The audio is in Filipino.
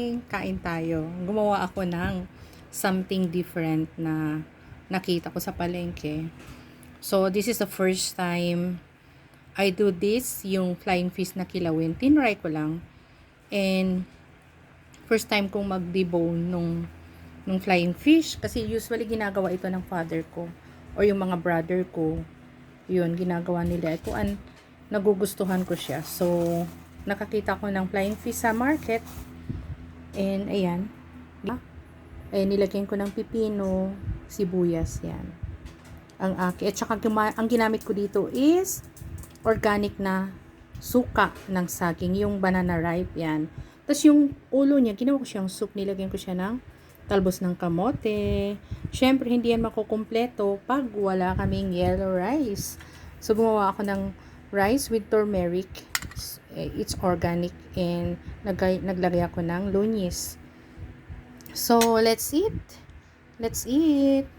morning! Kain tayo. Gumawa ako ng something different na nakita ko sa palengke. So, this is the first time I do this, yung flying fish na kilawin. Tinry ko lang. And, first time kong mag-debone nung flying fish. Kasi usually ginagawa ito ng father ko or yung mga brother ko. Yun, ginagawa nila. Ito ang nagugustuhan ko siya. So, nakakita ko ng flying fish sa market. And, ayan. Ayan, nilagyan ko ng pipino, sibuyas, yan. Ang aki. At saka, ang ginamit ko dito is organic na suka ng saging. Yung banana ripe, yan. Tapos, yung ulo niya, ginawa ko siyang soup. Nilagyan ko siya ng talbos ng kamote. Syempre, hindi yan makukumpleto pag wala kaming yellow rice. So, gumawa ako ng rice with turmeric. It's organic and naglagay ako ng lunis. So, let's eat. Let's eat.